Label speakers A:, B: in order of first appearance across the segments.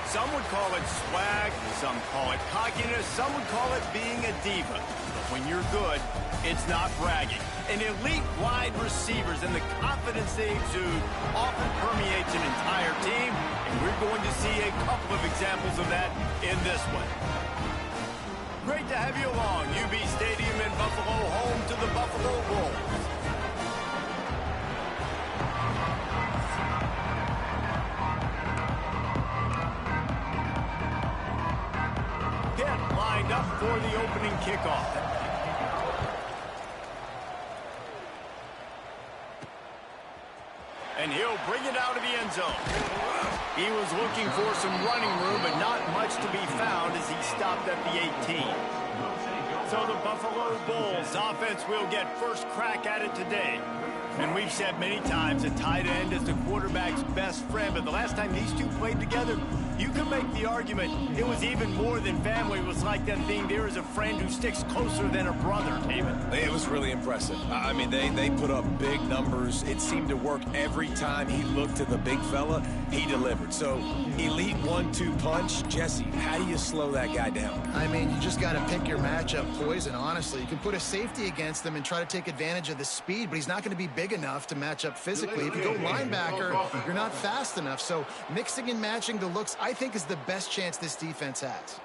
A: Some would call it swag, some call it cockiness, some would call it being a diva. But when you're good, it's not bragging. An elite wide receivers and the confidence they exude often permeates an entire team, and we're going to see a couple of examples of that in this one. Great to have you along. UB Stadium in Buffalo, home to the Buffalo Bulls. Lined up for the opening kickoff. And he'll bring it out of the end zone. He was looking for some running room, but not much to be found as he stopped at the 18. So the Buffalo Bulls offense will get first crack at it today. And we've said many times a tight end is the quarterback's best friend, but the last time these two played together, you could make the argument it was even more than family. It was like them being there as a friend who sticks closer than a brother, David.
B: It was really impressive. I mean, they put up big numbers. It seemed to work every time he looked to the big fella. He delivered. So, elite 1-2 punch. Jesse, how do you slow that guy down?
C: I mean, you just got to pick your matchup poison, honestly. You can put a safety against him and try to take advantage of the speed, but he's not going to be big enough to match up physically. If you go linebacker, you're not fast enough. So, mixing and matching the looks, I think, is the best chance this defense has.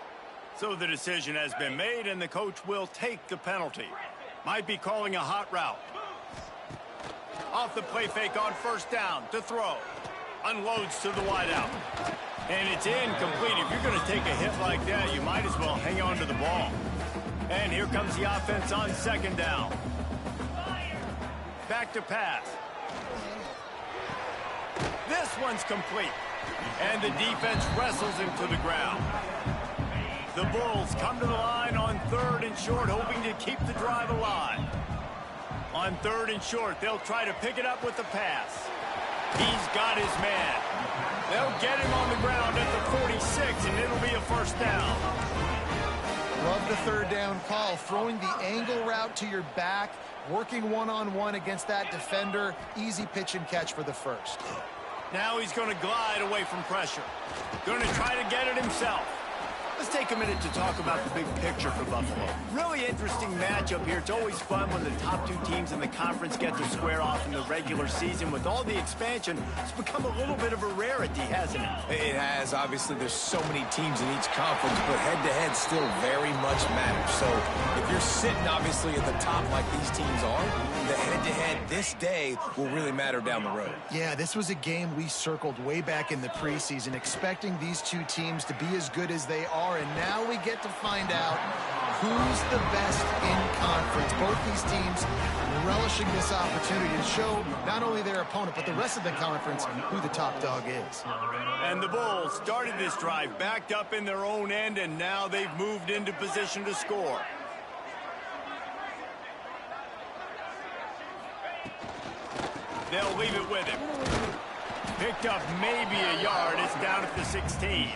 A: So the decision has been made, and the coach will take the penalty. Might be calling a hot route. Off the play fake on first down to throw. Unloads to the wideout. And it's incomplete. If you're going to take a hit like that, you might as well hang on to the ball. And here comes the offense on second down. Back to pass. This one's complete. And the defense wrestles him to the ground. The Bulls come to the line on 3rd and short, hoping to keep the drive alive. On 3rd and short, they'll try to pick it up with the pass. He's got his man. They'll get him on the ground at the 46, and it'll be a first down.
C: Love the 3rd down call. Throwing the angle route to your back, working one-on-one against that defender. Easy pitch and catch for the first.
A: Now he's going to glide away from pressure. Going to try to get it himself. Let's take a minute to talk about the big picture for Buffalo. Really interesting matchup here. It's always fun when the top two teams in the conference get to square off in the regular season. With all the expansion, it's become a little bit of a rarity, hasn't it?
B: It has. Obviously, there's so many teams in each conference, but head-to-head still very much matters. So if you're sitting, obviously, at the top like these teams are, the head-to-head this day will really matter down the road.
C: Yeah, this was a game we circled way back in the preseason, expecting these two teams to be as good as they are. And now we get to find out who's the best in conference. Both these teams relishing this opportunity to show not only their opponent, but the rest of the conference who the top dog is.
A: And the Bulls started this drive backed up in their own end, and now they've moved into position to score. They'll leave it with him. Picked up maybe a yard. It's down at the 16.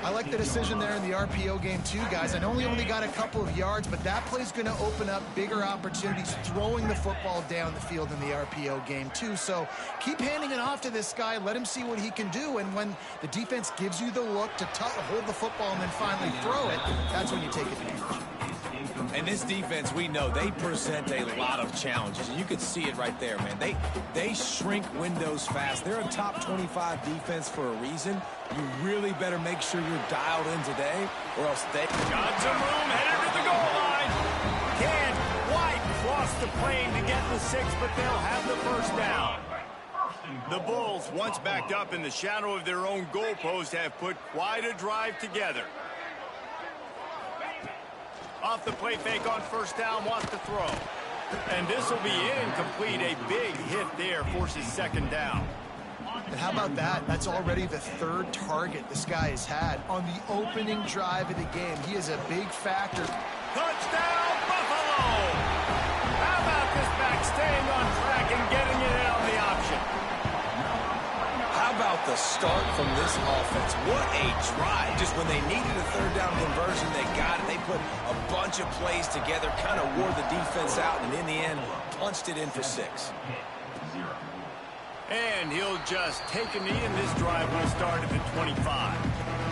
C: I like the decision there in the RPO game too, guys. I know he only got a couple of yards, but that play's going to open up bigger opportunities throwing the football down the field in the RPO game too. So keep handing it off to this guy. Let him see what he can do. And when the defense gives you the look to hold the football and then finally throw it, that's when you take advantage.
B: And this defense, we know, they present a lot of challenges. And you could see it right there, man. They shrink windows fast. They're a top 25 defense for a reason. You really better make sure you're dialed in today, or else they...
A: Got some room, headed to the goal line. Can't quite cross the plane to get the 6, but they'll have the first down. The Bulls, once backed up in the shadow of their own goalpost, have put quite a drive together. Off the play fake on first down, wants to throw. And this will be incomplete. A big hit there forces second down.
C: And how about that? That's already the 3rd target this guy has had on the opening drive of the game. He is a big factor.
A: Touchdown, Buffalo! How about this back staying on track and getting it in on the option?
B: How about the start from this offense? What a drive. Just when they needed a 3rd down conversion, they got it. They put a bunch of plays together, kind of wore the defense out, and in the end, punched it in for 6.
A: And he'll just take a knee, and this drive will start at the 25.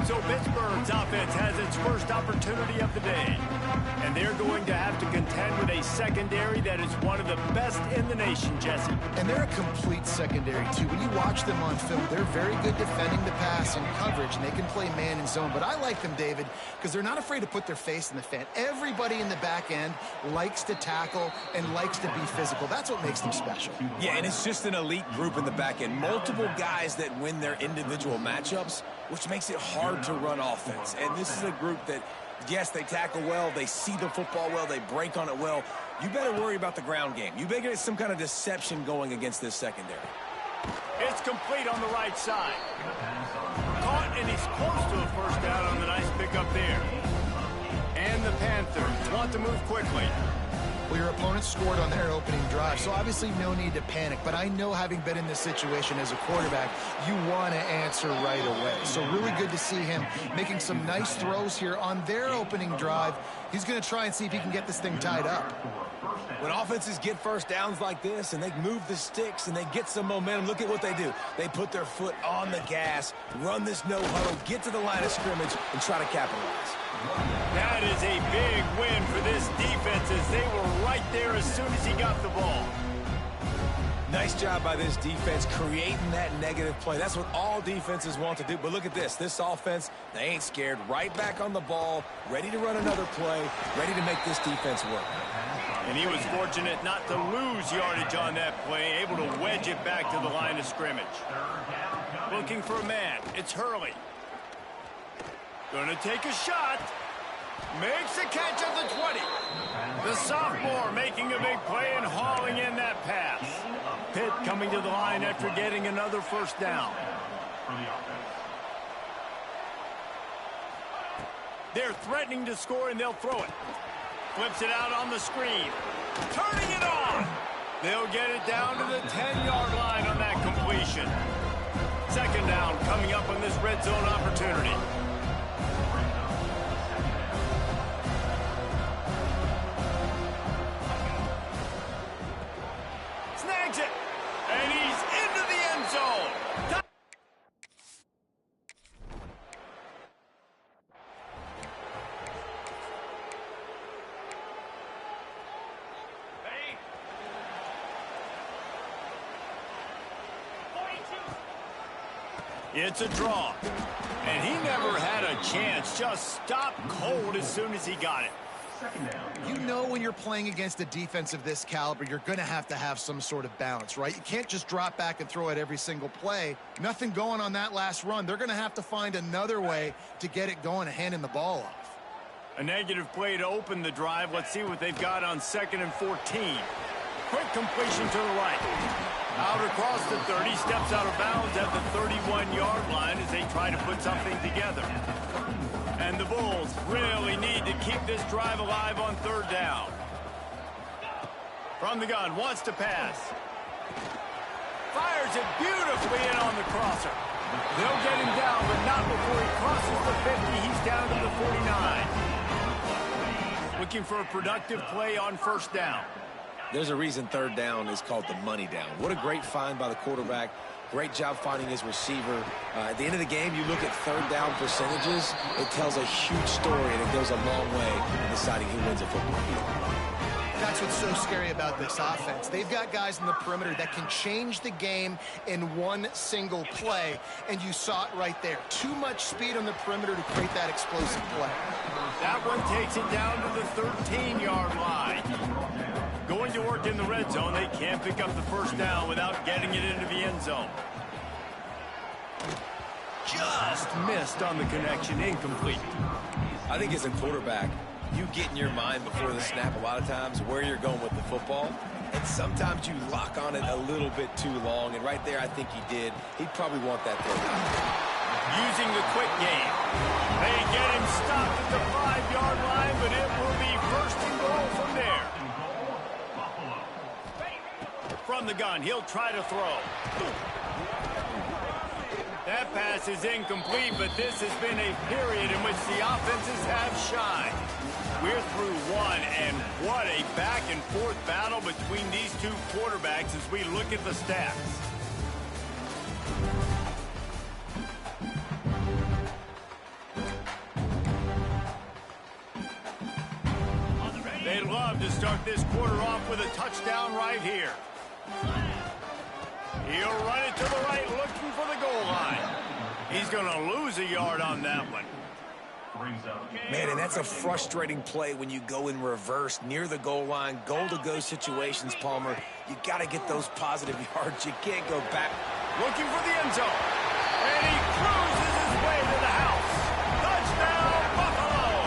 A: So Pittsburgh's offense has its first opportunity of the day. And they're going to have to contend with a secondary that is one of the best in the nation, Jesse.
C: And they're a complete secondary, too. When you watch them on film, they're very good defending the pass and coverage, and they can play man and zone. But I like them, David, because they're not afraid to put their face in the fan. Everybody in the back end likes to tackle and likes to be physical. That's what makes them special.
B: Yeah, and it's just an elite group in the back end. Multiple guys that win their individual matchups, which makes it hard to run offense. And this is a group that, yes, they tackle well, they see the football well, they break on it well. You better worry about the ground game. You better get some kind of deception going against this secondary.
A: It's complete on the right side. Caught, and he's close to a first down on the nice pickup there. And the Panthers want to move quickly.
C: Well, your opponent scored on their opening drive, so obviously no need to panic. But I know, having been in this situation as a quarterback, you want to answer right away. So really good to see him making some nice throws here on their opening drive. He's going to try and see if he can get this thing tied up.
B: When offenses get first downs like this and they move the sticks and they get some momentum, look at what they do. They put their foot on the gas, run this no huddle, get to the line of scrimmage, and try to capitalize.
A: That is a big win for this defense, as they were right there as soon as he got the ball.
B: Nice job by this defense creating that negative play. That's what all defenses want to do. But look at this. This offense, they ain't scared. Right back on the ball, ready to run another play, ready to make this defense work.
A: And he was fortunate not to lose yardage on that play, able to wedge it back to the line of scrimmage. Looking for a man. It's Hurley. Going to take a shot. Makes a catch at the 20. The sophomore making a big play and hauling in that pass. Pitt coming to the line after getting another first down. They're threatening to score, and they'll throw it. Flips it out on the screen. Turning it on. They'll get it down to the 10-yard line on that completion. Second down coming up on this red zone opportunity. Snags it. And he's into the end zone. It's a draw. And he never had a chance. Just stopped cold as soon as he got it.
C: You know, when you're playing against a defense of this caliber, you're going to have some sort of balance, right? You can't just drop back and throw it every single play. Nothing going on that last run. They're going to have to find another way to get it going and handing the ball off.
A: A negative play to open the drive. Let's see what they've got on 2nd and 14. Quick completion to the right. Out across the 30, steps out of bounds at the 31-yard line as they try to put something together. And the Bulls really need to keep this drive alive on 3rd down. From the gun, wants to pass. Fires it beautifully in on the crosser. They'll get him down, but not before he crosses the 50. He's down to the 49. Looking for a productive play on 1st down.
B: There's a reason 3rd down is called the money down. What a great find by the quarterback. Great job finding his receiver. At the end of the game, you look at 3rd down percentages. It tells a huge story, and it goes a long way in deciding who wins a football game.
C: That's what's so scary about this offense. They've got guys in the perimeter that can change the game in one single play, and you saw it right there. Too much speed on the perimeter to create that explosive play.
A: That one takes it down to the 13-yard line. Going to work in the red zone. They can't pick up the first down without getting it into the end zone. Just missed on the connection. Incomplete.
B: I think as a quarterback, you get in your mind before the snap a lot of times where you're going with the football. And sometimes you lock on it a little bit too long. And right there, I think he did. He'd probably want that throw down.
A: Using the quick game. They get him stopped at the 5-yard line, but it will be 1st and goal from there. From the gun, he'll try to throw. That pass is incomplete, but this has been a period in which the offenses have shined. We're through one, and what a back-and-forth battle between these two quarterbacks as we look at the stats. They'd love to start this quarter off with a touchdown right here. He'll run it to the right, looking for the goal line. He's going to lose a yard on that one.
B: Man, and that's a frustrating play when you go in reverse near the goal line. Goal-to-go situations, Palmer. You got to get those positive yards. You can't go back.
A: Looking for the end zone. And he cruises his way to the house. Touchdown, Buffalo!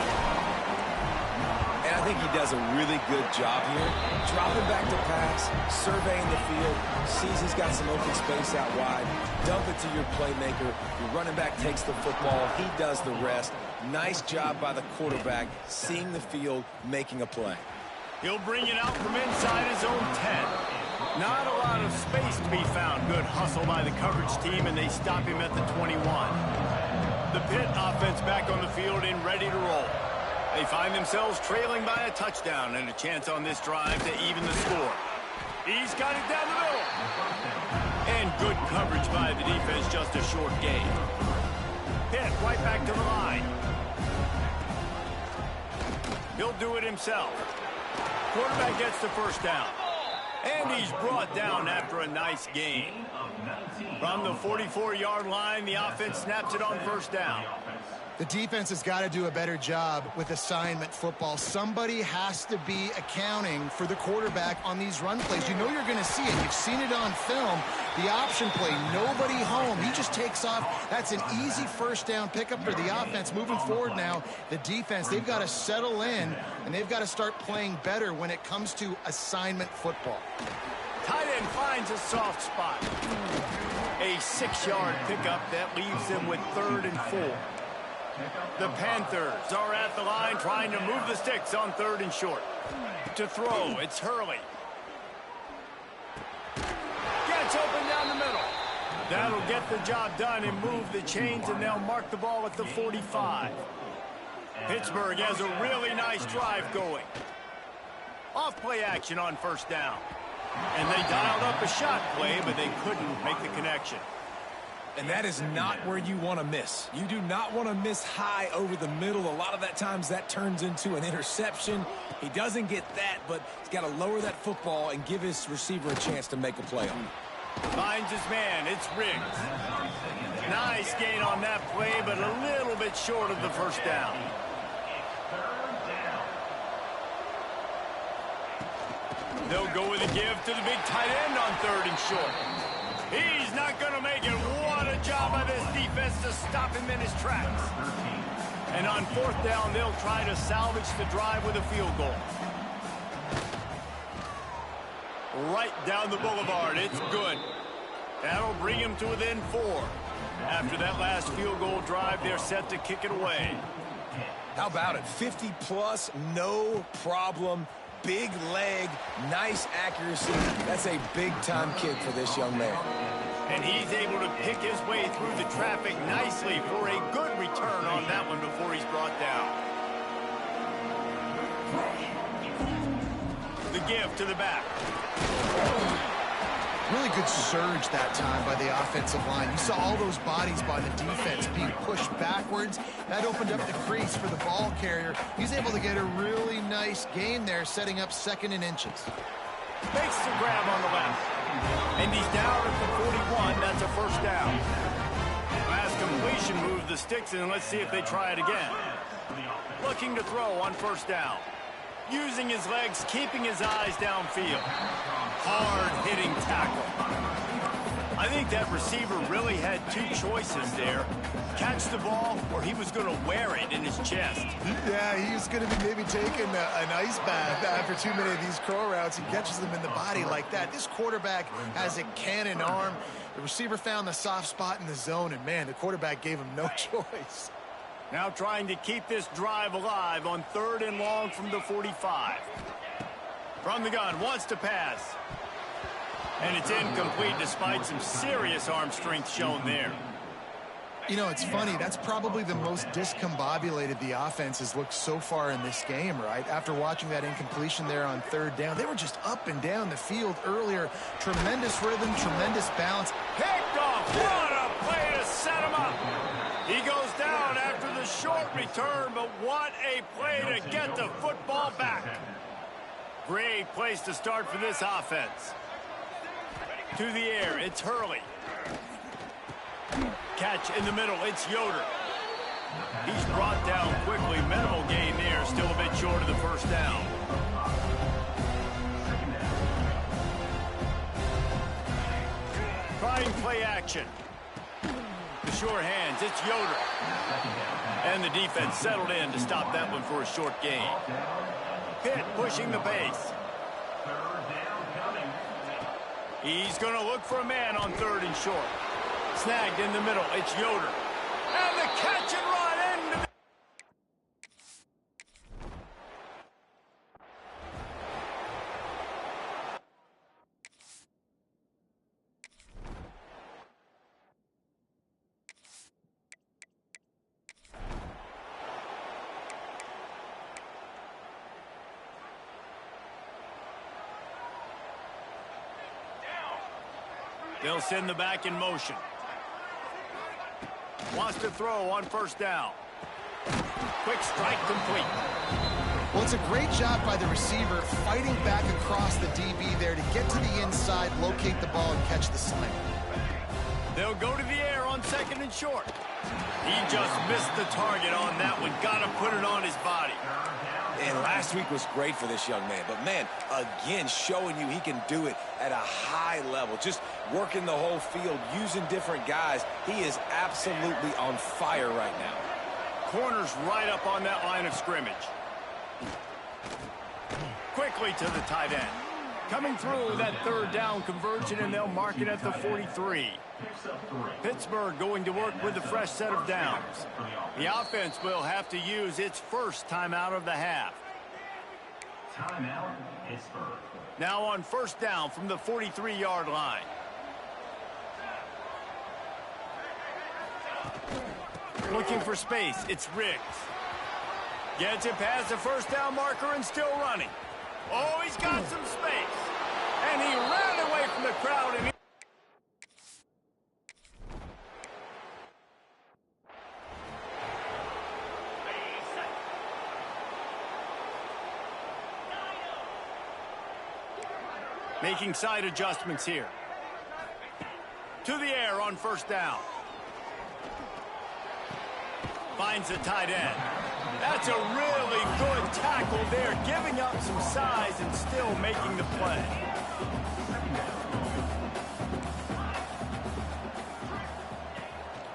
B: And I think he does a really good job here. Dropping back to pass, surveying the field, sees he's got some open space out wide. Dump it to your playmaker. Your running back takes the football. He does the rest. Nice job by the quarterback, seeing the field, making a play.
A: He'll bring it out from inside his own 10. Not a lot of space to be found. Good hustle by the coverage team, and they stop him at the 21. The Pitt offense back on the field and ready to roll. They find themselves trailing by a touchdown and a chance on this drive to even the score. He's got it down the middle. And good coverage by the defense, just a short gain. Pitt right back to the line. He'll do it himself. Quarterback gets the first down. And he's brought down after a nice gain. From the 44-yard line, the offense snaps it on first down.
C: The defense has got to do a better job with assignment football. Somebody has to be accounting for the quarterback on these run plays. You know you're going to see it. You've seen it on film. The option play, nobody home. He just takes off. That's an easy first down pickup for the offense. Moving forward now, the defense, they've got to settle in, and they've got to start playing better when it comes to assignment football.
A: Tight end finds a soft spot. A 6-yard pickup that leaves them with 3rd and 4. The Panthers are at the line trying to move the sticks on 3rd and short. To throw, it's Hurley. Gets open down the middle. That'll get the job done and move the chains, and they'll mark the ball at the 45. Pittsburgh has a really nice drive going. Off play action on first down. And they dialed up a shot play, but they couldn't make the connection.
B: And that is not where you want to miss. You do not want to miss high over the middle. A lot of that times that turns into an interception. He doesn't get that, but he's got to lower that football and give his receiver a chance to make a play on it.
A: Finds his man. It's Riggs. Nice gain on that play, but a little bit short of the first down. They'll go with a give to the big tight end on 3rd and short. He's not going to make it. What a job by this defense to stop him in his tracks. And on 4th down, they'll try to salvage the drive with a field goal. Right down the boulevard. It's good. That'll bring him to within 4. After that last field goal drive, they're set to kick it away.
B: How about it? 50-plus, no problem. Big leg, nice accuracy. That's a big-time kick for this young man.
A: And he's able to pick his way through the traffic nicely for a good return on that one before he's brought down. The give to the back.
C: Really good surge that time by the offensive line. You saw all those bodies by the defense being pushed backwards. That opened up the crease for the ball carrier. He's able to get a really nice gain there, setting up 2nd and inches.
A: Makes the grab on the left. And he's down at the 41. That's a first down. Last completion moved the sticks, and let's see if they try it again. Looking to throw on first down. Using his legs, keeping his eyes downfield. Hard-hitting tackle. I think that receiver really had 2 choices there. Catch the ball, or he was going to wear it in his chest.
C: Yeah, he was going to be maybe taking an ice bath after too many of these curl routes. He catches them in the body like that. This quarterback has a cannon arm. The receiver found the soft spot in the zone, and, man, the quarterback gave him no choice.
A: Now trying to keep this drive alive on 3rd and long from the 45. From the gun, wants to pass. And it's incomplete despite some serious arm strength shown there.
C: You know, it's funny. That's probably the most discombobulated the offense has looked so far in this game, right? After watching that incompletion there on third down, they were just up and down the field earlier. Tremendous rhythm, tremendous balance.
A: Picked off. What a play to set him up. He goes down after the short return, but what a play to get the football back. Great place to start for this offense. To the air, it's Hurley. Catch in the middle, it's Yoder. He's brought down quickly. Minimal gain there, still a bit short of the first down. Trying play action. The sure hands, it's Yoder. And the defense settled in to stop that one for a short gain. Pitt pushing the pace. He's going to look for a man on third and short. Snagged in the middle, it's Yoder. And the catch and run into the... They'll send the back in motion. Wants to throw on first down. Quick strike complete.
C: Well, it's a great job by the receiver fighting back across the DB there to get to the inside, locate the ball, and catch the sling.
A: They'll go to the air on second and short. He just missed the target on that one. Got to put it on his body.
B: And last week was great for this young man. But, man, again, showing you he can do it at a high level. Just working the whole field, using different guys. He is absolutely on fire right now.
A: Corner's right up on that line of scrimmage. Quickly to the tight end. Coming through that third down conversion, and they'll mark it at the 43. Pittsburgh going to work with a fresh set of downs. The offense will have to use its first timeout of the half.
D: Timeout, Pittsburgh.
A: Now on first down from the 43-yard line. Looking for space, it's Riggs. Gets it past the first down marker and still running. Oh, he's got some space. And he ran away from the crowd. And making side adjustments here. To the air on first down. Finds the tight end. That's a really good tackle there, giving up some size and still making the play.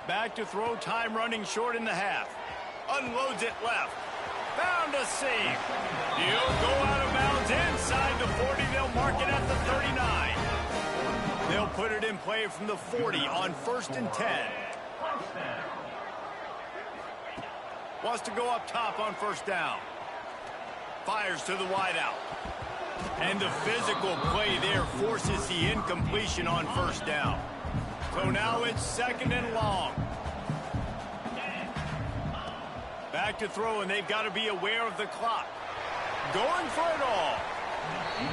A: Back to throw, time running short in the half. Unloads it left. Found a seam. He'll go out of bounds inside the 40. They'll mark it at the 39. They'll put it in play from the 40 on first and 10. Wants to go up top on first down. Fires to the wideout. And the physical play there forces the incompletion on first down. So now it's second and long. Back to throw, and they've got to be aware of the clock. Going for it all.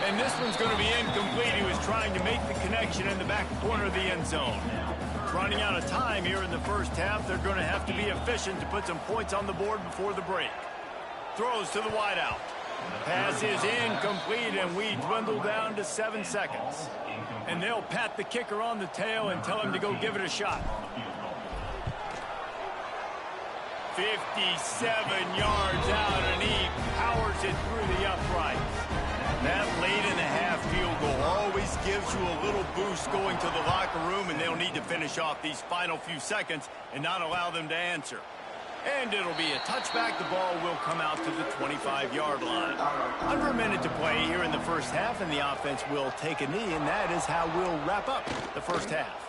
A: And this one's going to be incomplete. He was trying to make the connection in the back corner of the end zone. Running out of time here in the first half. They're going to have to be efficient to put some points on the board before the break. Throws to the wideout. Pass is incomplete, and we dwindle down to 7 seconds. And they'll pat the kicker on the tail and tell him to go give it a shot. 57 yards out, and he powers it through the uprights. That late in the half field goal always gives you a little boost going to the locker room, and they'll need to finish off these final few seconds and not allow them to answer. And it'll be a touchback. The ball will come out to the 25-yard line. Under a minute to play here in the first half, and the offense will take a knee, and that is how we'll wrap up the first half.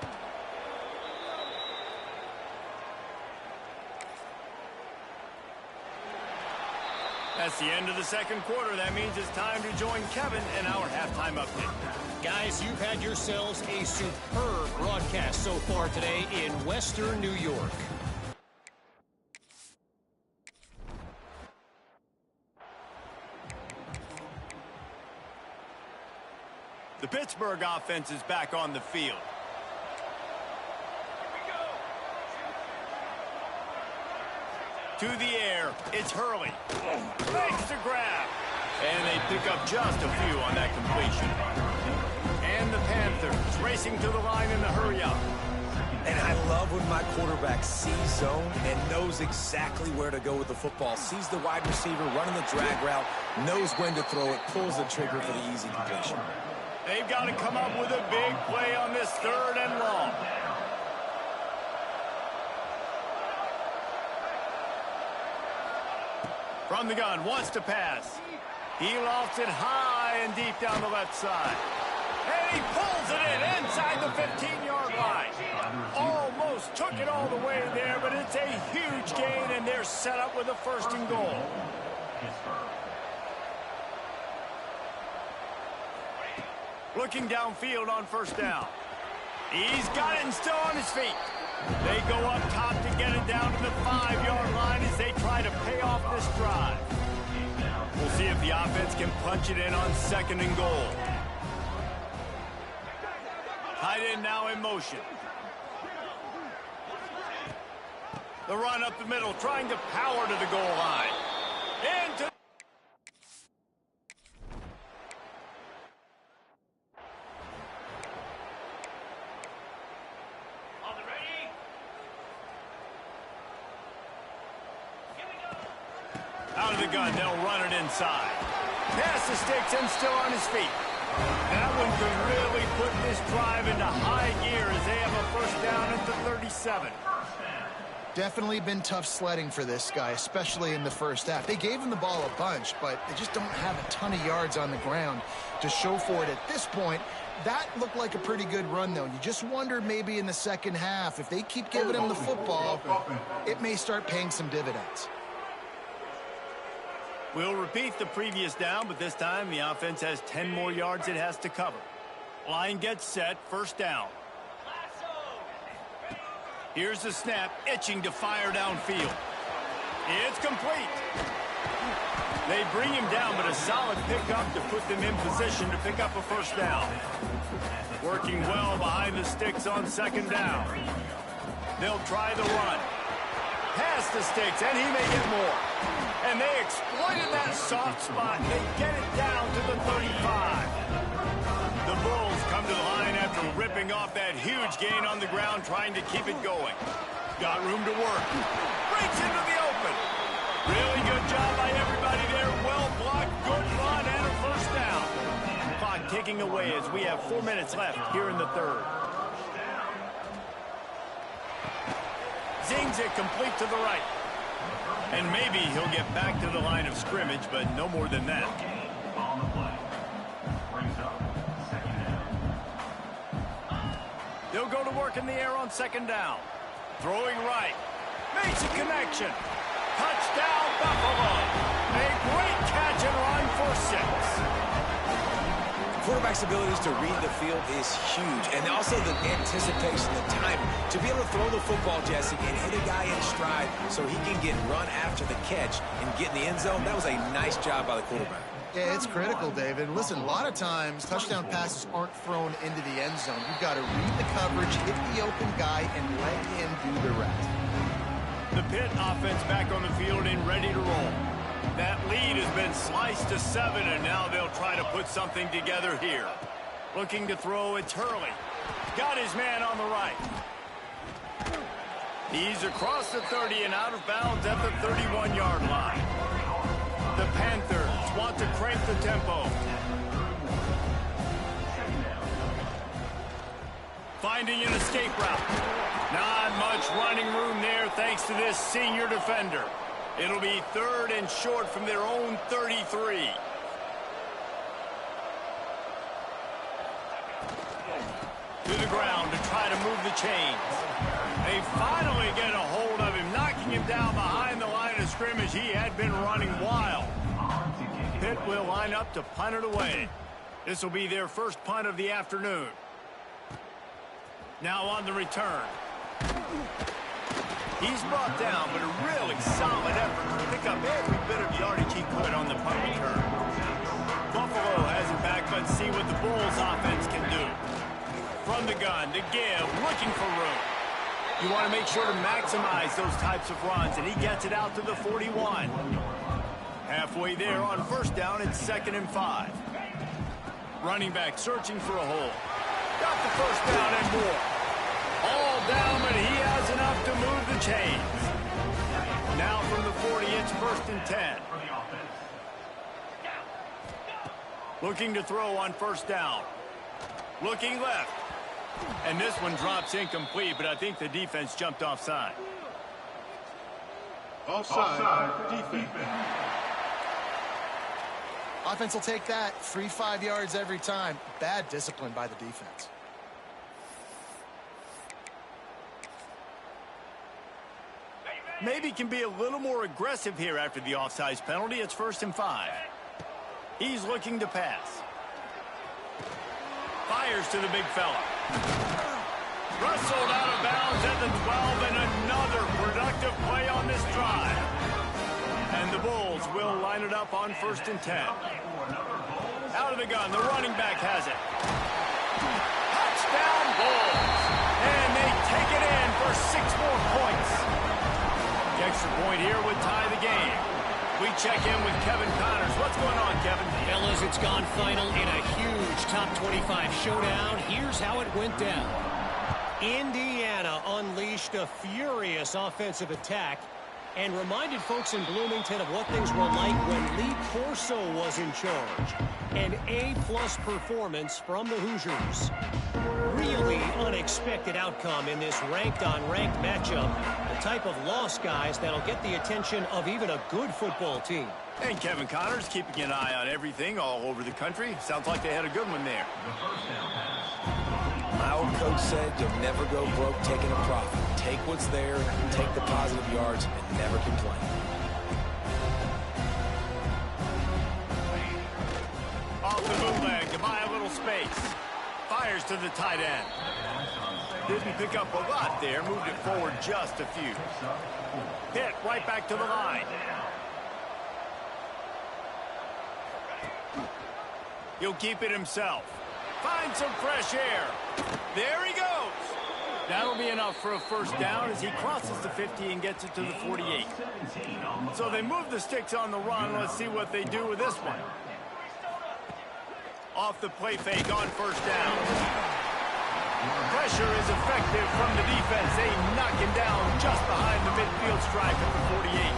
A: That's the end of the second quarter. That means it's time to join Kevin in our halftime update.
E: Guys, you've had yourselves a superb broadcast so far today in Western New York.
A: The Pittsburgh offense is back on the field. To the air, it's Hurley. Makes the grab. And they pick up just a few on that completion. And the Panthers racing to the line in the hurry-up.
B: And I love when my quarterback sees zone and knows exactly where to go with the football. Sees the wide receiver running the drag route, knows when to throw it, pulls the trigger for the easy completion.
A: They've got to come up with a big play on this 3rd and long. From the gun, wants to pass. He lofts it high and deep down the left side. And he pulls it in inside the 15-yard line. Almost took it all the way there, but it's a huge gain, and they're set up with a 1st and goal. Looking downfield on 1st down. He's got it and still on his feet. They go up top to get it down to the 5-yard line as they try to pay off this drive. We'll see if the offense can punch it in on 2nd and goal. Tight end now in motion. The run up the middle, trying to power to the goal line. Into out of the gun, they'll run it inside. Pass the sticks and still on his feet. That one could really put this drive into high gear as they have a 1st down at the 37.
C: Definitely been tough sledding for this guy, especially in the 1st half. They gave him the ball a bunch, but they just don't have a ton of yards on the ground to show for it at this point. That looked like a pretty good run, though. You just wonder maybe in the 2nd half, if they keep giving him the football, it may start paying some dividends.
A: We'll repeat the previous down, but this time the offense has 10 more yards it has to cover. Line gets set, 1st down. Here's the snap, itching to fire downfield. It's complete. They bring him down, but a solid pickup to put them in position to pick up a 1st down. Working well behind the sticks on 2nd down. They'll try the run. Past the sticks, and he may get more. And they exploited that soft spot. They get it down to the 35. The Bulls come to the line after ripping off that huge gain on the ground, trying to keep it going. Got room to work. Breaks into the open. Really good job by everybody there. Well blocked, good run, and a 1st down. Clock ticking away as we have 4 minutes left here in the 3rd. Zings it complete to the right. And maybe he'll get back to the line of scrimmage, but no more than that.
D: On the play. Brings up 2nd down.
A: They'll go to work in the air on 2nd down. Throwing right. Makes a connection. Touchdown, Buffalo. A great catch and run for 6.
B: Quarterback's abilities to read the field is huge, and also the anticipation, the timing. To be able to throw the football, Jesse, and hit a guy in stride so he can get run after the catch and get in the end zone, that was a nice job by the quarterback.
C: Yeah, it's critical, David. Listen, a lot of times touchdown passes aren't thrown into the end zone. You've got to read the coverage, hit the open guy, and let him do the rest.
A: The Pitt offense back on the field and ready to roll. That lead has been sliced to 7, and now they'll try to put something together here. Looking to throw, it's Hurley. Got his man on the right. He's across the 30 and out of bounds at the 31-yard line. The Panthers want to crank the tempo. Finding an escape route. Not much running room there thanks to this senior defender. It'll be 3rd and short from their own 33. To the ground to try to move the chains. They finally get a hold of him, knocking him down behind the line of scrimmage. He had been running wild. Pitt will line up to punt it away. This will be their first punt of the afternoon. Now on the return. He's brought down, but a really solid effort to pick up every bit of yardage he could on the punt return. Buffalo has it back. Let's see what the Bulls offense can do. From the gun, to give, looking for room. You want to make sure to maximize those types of runs, and he gets it out to the 41. Halfway there on first down, it's 2nd and 5. Running back searching for a hole. Got the first down and more. All down, but he has enough to move the chains. Now from the 40, it's 1st and 10. Looking to throw on first down. Looking left. And this one drops incomplete, but I think the defense jumped offside.
D: Offside defense.
C: Offense will take that. Free 5 yards every time. Bad discipline by the defense.
A: Maybe can be a little more aggressive here after the offsides penalty. It's 1st and 5. He's looking to pass. Fires to the big fella. Rustled out of bounds at the 12, and another productive play on this drive. And the Bulls will line it up on 1st and 10. Out of the gun, the running back has it. Touchdown Bulls! And they take it in for 6 more points. The extra point here would tie the game. We check in with Kevin Connors. What's going on, Kevin?
E: Fellas, it's gone final in a huge top 25 showdown. Here's how it went down. Indiana unleashed a furious offensive attack and reminded folks in Bloomington of what things were like when Lee Corso was in charge. An A-plus performance from the Hoosiers. Really unexpected outcome in this ranked-on-ranked matchup. The type of loss, guys, that'll get the attention of even a good football team.
A: And Kevin Connors keeping an eye on everything all over the country. Sounds like they had a good one there.
B: My old coach said you'll never go broke taking a profit. Take what's there, take the positive yards, and never complain.
A: Off the bootleg to buy a little space. Fires to the tight end. Didn't pick up a lot there. Moved it forward just a few. Hit right back to the line. He'll keep it himself. Find some fresh air. There he goes. That'll be enough for a first down as he crosses the 50 and gets it to the 48. So they move the sticks on the run. Let's see what they do with this one. Off the play fake on first down. Pressure is effective from the defense. They knock him down just behind the midfield stripe at the 48.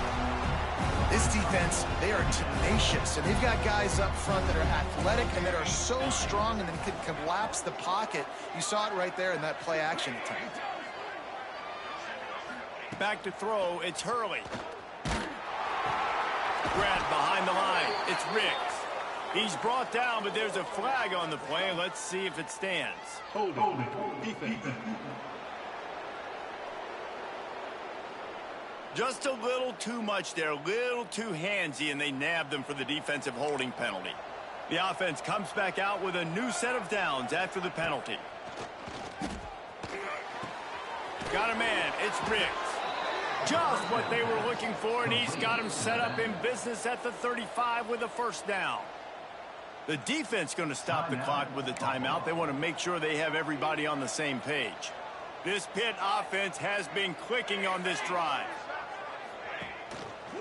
C: This defense, they are tenacious, and they've got guys up front that are athletic and that are so strong and then can collapse the pocket. You saw it right there in that play action attempt.
A: Back to throw, it's Hurley. Grabbed behind the line, it's Riggs. He's brought down, but there's a flag on the play. Let's see if it stands.
D: Hold it. Defense.
A: Just a little too much there, a little too handsy, and they nabbed them for the defensive holding penalty. The offense comes back out with a new set of downs after the penalty. Got a man, it's Riggs. Just what they were looking for, and he's got him set up in business at the 35 with a first down. The defense going to stop the clock with a timeout. They want to make sure they have everybody on the same page. This Pitt offense has been clicking on this drive.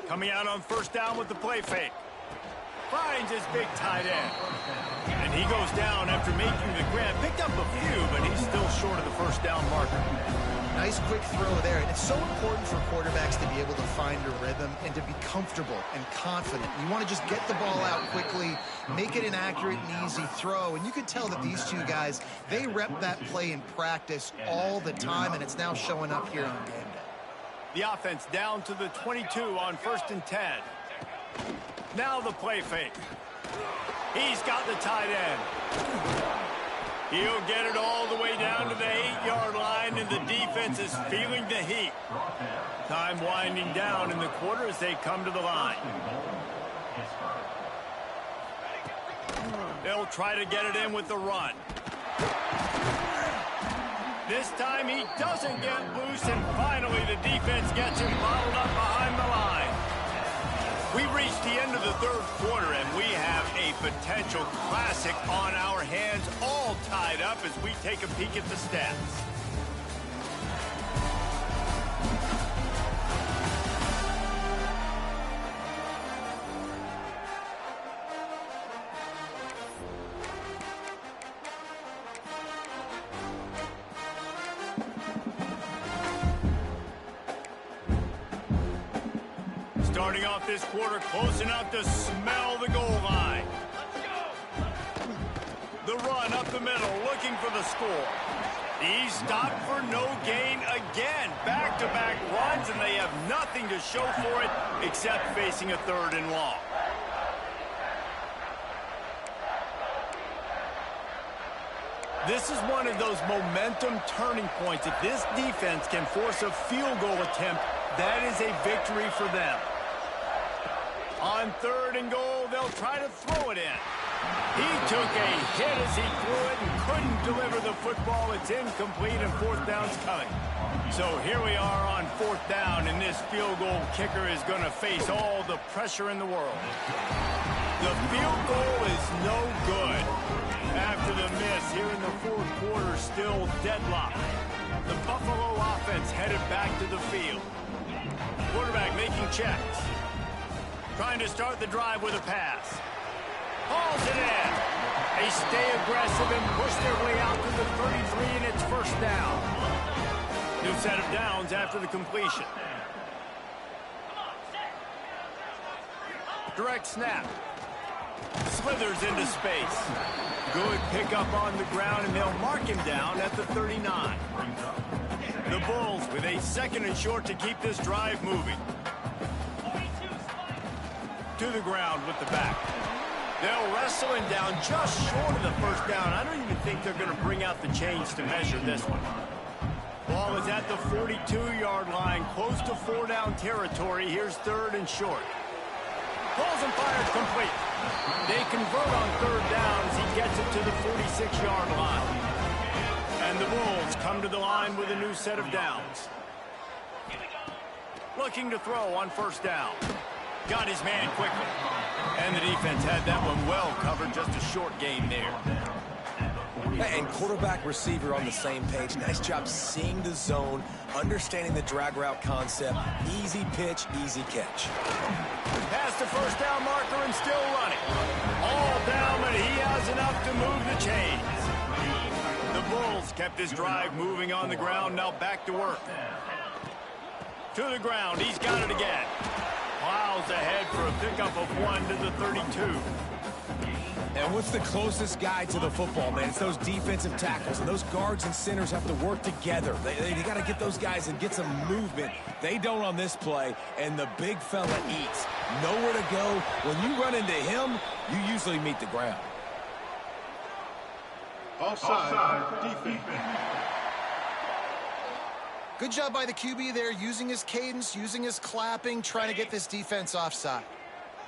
A: Coming out on first down with the play fake. Finds his big tight end. And he goes down after making the grab. Picked up a few, but he's still short of the first down marker.
C: Nice quick throw there. And it's so important for quarterbacks to be able to find a rhythm and to be comfortable and confident. You want to just get the ball out quickly, make it an accurate and easy throw. And you can tell that these two guys, they rep that play in practice all the time, and it's now showing up here on game day.
A: The offense down to the 22 on 1st and 10. Now the play fake. He's got the tight end. He'll get it all the way down to the 8-yard line, and the defense is feeling the heat. Time winding down in the quarter as they come to the line. They'll try to get it in with the run. This time he doesn't get loose, and finally the defense gets him bottled up behind the line. We've reached the end of the third quarter, and we have a potential classic on our hands, all tied up as we take a peek at the stats. Starting off this quarter close enough to smell the goal line. The run up the middle, looking for the score. He's stopped for no gain again. Back-to-back runs, and they have nothing to show for it except facing a third and long. This is one of those momentum turning points. If this defense can force a field goal attempt, that is a victory for them. On third and goal, they'll try to throw it in. He took a hit as he threw it and couldn't deliver the football. It's incomplete, and fourth down's coming. So here we are on fourth down, and this field goal kicker is going to face all the pressure in the world. The field goal is no good. After the miss here in the fourth quarter, still deadlocked. The Buffalo offense headed back to the field. Quarterback making checks. Trying to start the drive with a pass. Hauls it in. They stay aggressive and push their way out to the 33, and it's first down. New set of downs after the completion. Direct snap. Slithers into space. Good pickup on the ground, and they'll mark him down at the 39. The Bulls with a second and short to keep this drive moving. To the ground with the back. They'll wrestle him down just short of the first down. I don't even think they're going to bring out the chains to measure this one. Ball is at the 42-yard line, close to four-down territory. Here's third and short. Pulls and fires complete. They convert on third down as he gets it to the 46-yard line. And the Bulls come to the line with a new set of downs. Looking to throw on first down. Got his man quickly. And the defense had that one well covered. Just a short gain there.
B: And quarterback receiver on the same page. Nice job seeing the zone, understanding the drag route concept. Easy pitch, easy catch.
A: Past the first down marker and still running. All down, but he has enough to move the chains. The Bulls kept this drive moving on the ground. Now back to work. To the ground. He's got it again. Plows ahead for a pickup of one to the 32.
B: And what's the closest guy to the football, man? It's those defensive tackles, and those guards and centers have to work together. They got to get those guys and get some movement. They don't on this play, and the big fella eats. Nowhere to go. When you run into him, you usually meet the ground.
D: Offside, defense.
C: Good job by the QB there, using his cadence, using his clapping, trying to get this defense offside.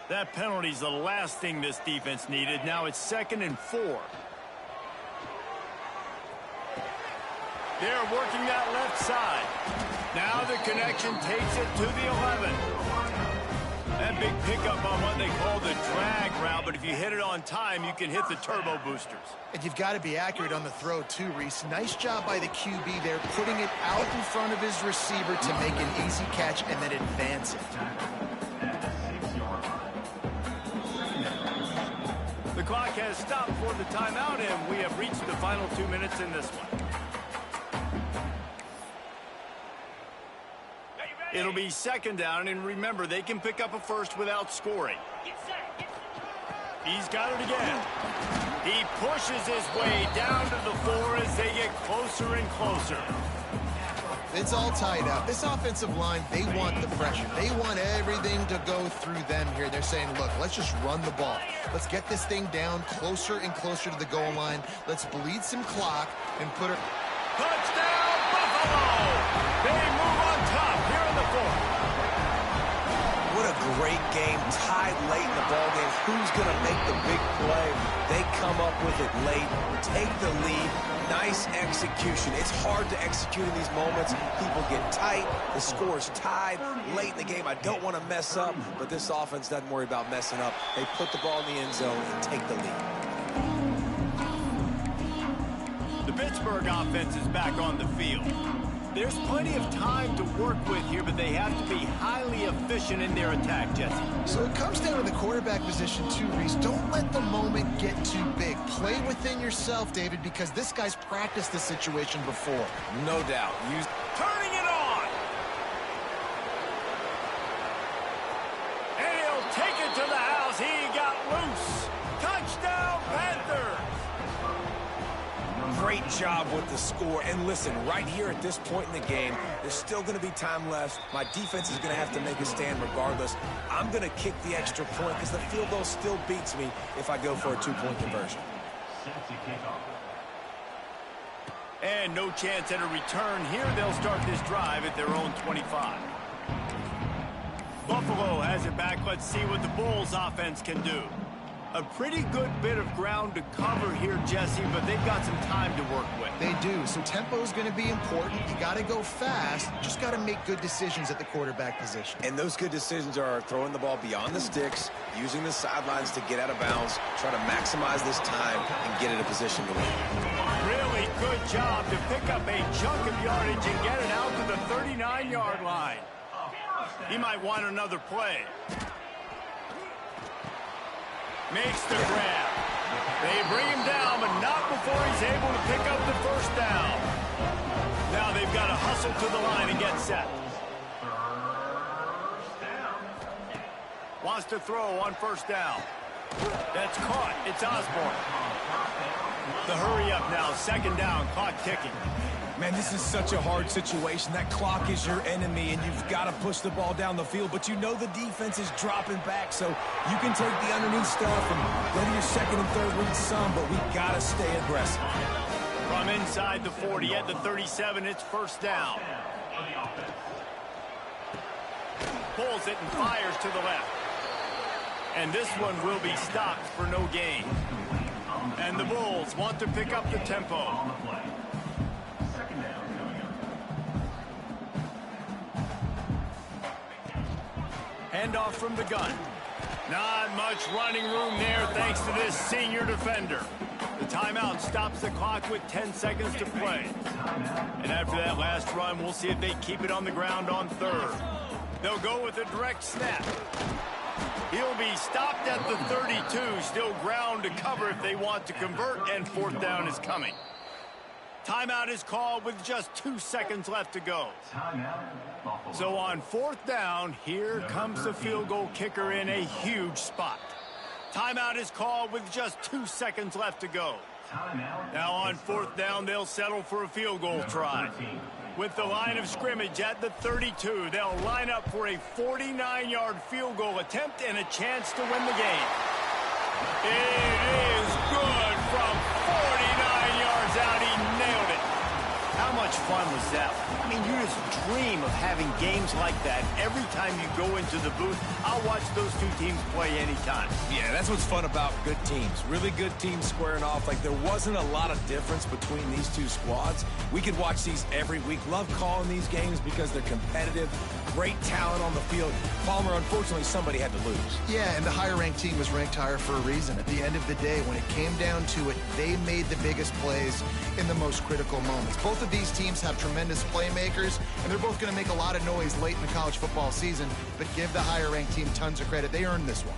A: That penalty's the last thing this defense needed. Now it's 2nd and 4. They're working that left side. Now the connection takes it to the 11. That big pickup on what they call the drag route, but if you hit it on time, you can hit the turbo boosters.
C: And you've got to be accurate on the throw too, Reese. Nice job by the QB there, putting it out in front of his receiver to make an easy catch and then advance it.
A: The clock has stopped for the timeout, and we have reached the final 2 minutes in this one. It'll be 2nd down, and remember, they can pick up a first without scoring. He's got it again. He pushes his way down to the 4 as they get closer and closer.
C: It's all tied up. This offensive line, they want the pressure. They want everything to go through them here. They're saying, look, let's just run the ball. Let's get this thing down closer and closer to the goal line. Let's bleed some clock and put her...
A: Touchdown, Buffalo! They move on top here in the 4th.
C: What
B: What a great game, tied late in the ball game. Who's going to make the big play? They come up with it late, take the lead. Nice execution. It's hard to execute in these moments. People get tight. The score's tied late in the game. I don't want to mess up, but this offense doesn't worry about messing up. They put the ball in the end zone and take the lead.
A: The Pittsburgh offense is back on the field. There's plenty of time to work with here, but they have to be highly efficient in their attack, Jesse.
C: So it comes down to the quarterback position too, Reese. Don't let the moment get too big. Play within yourself, David, because this guy's practiced this situation before.
B: No doubt.
A: Turning it on. And he'll take it to the house. He got loose. Touchdown, Panthers.
B: Great job with the score. And listen, right here at this point in the game, there's still going to be time left. My defense is going to have to make a stand regardless. I'm going to kick the extra point because the field goal still beats me if I go for a two-point conversion.
A: And no chance at a return here. They'll start this drive at their own 25. Buffalo has it back. Let's see what the Bulls offense can do. A pretty good bit of ground to cover here, Jesse, but they've got some time to work with.
C: They do. So tempo is going to be important. You got to go fast. Just got to make good decisions at the quarterback position.
B: And those good decisions are throwing the ball beyond the sticks, using the sidelines to get out of bounds, try to maximize this time and get in a position to win.
A: Really good job to pick up a chunk of yardage and get it out to the 39-yard line. He might want another play. Makes the grab. They bring him down, but not before he's able to pick up the first down. Now they've got to hustle to the line and get set. Wants to throw on first down. That's caught. It's Osborne. The hurry up now. Second down. Clock ticking.
B: Man, this is such a hard situation. That clock is your enemy, and you've got to push the ball down the field. But you know the defense is dropping back, so you can take the underneath stuff and go to your second and third read some, but we got to stay aggressive.
A: From inside the 40 at the 37, it's first down. Pulls it and fires to the left. And this one will be stopped for no gain. And the Bulls want to pick up the tempo. Handoff from the gun. Not much running room there thanks to this senior defender. The timeout stops the clock with 10 seconds to play. And after that last run, we'll see if they keep it on the ground on third. They'll go with a direct snap. He'll be stopped at the 32. Still ground to cover if they want to convert, and fourth down is coming. Timeout is called with just 2 seconds left to go. So on fourth down, here comes the field goal kicker in a huge spot. Timeout is called with just 2 seconds left to go. Now on fourth down, they'll settle for a field goal try. With the line of scrimmage at the 32, they'll line up for a 49-yard field goal attempt and a chance to win the game. It is good from 49 yards out. He nailed it. How much fun was that? I mean, you just dream of having games like that every time you go into the booth. I'll watch those two teams play anytime.
B: Yeah, that's what's fun about good teams. Really good teams squaring off. Like, there wasn't a lot of difference between these two squads. We could watch these every week. Love calling these games because they're competitive. Great talent on the field. Palmer, unfortunately, somebody had to lose.
C: Yeah, and the higher-ranked team was ranked higher for a reason. At the end of the day, when it came down to it, they made the biggest plays in the most critical moments. Both of these teams have tremendous playmakers, and they're both going to make a lot of noise late in the college football season, but give the higher-ranked team tons of credit. They earned this one.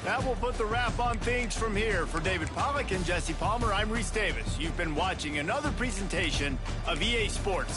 A: That will put the wrap on things from here. For David Pollack and Jesse Palmer, I'm Reese Davis. You've been watching another presentation of EA Sports.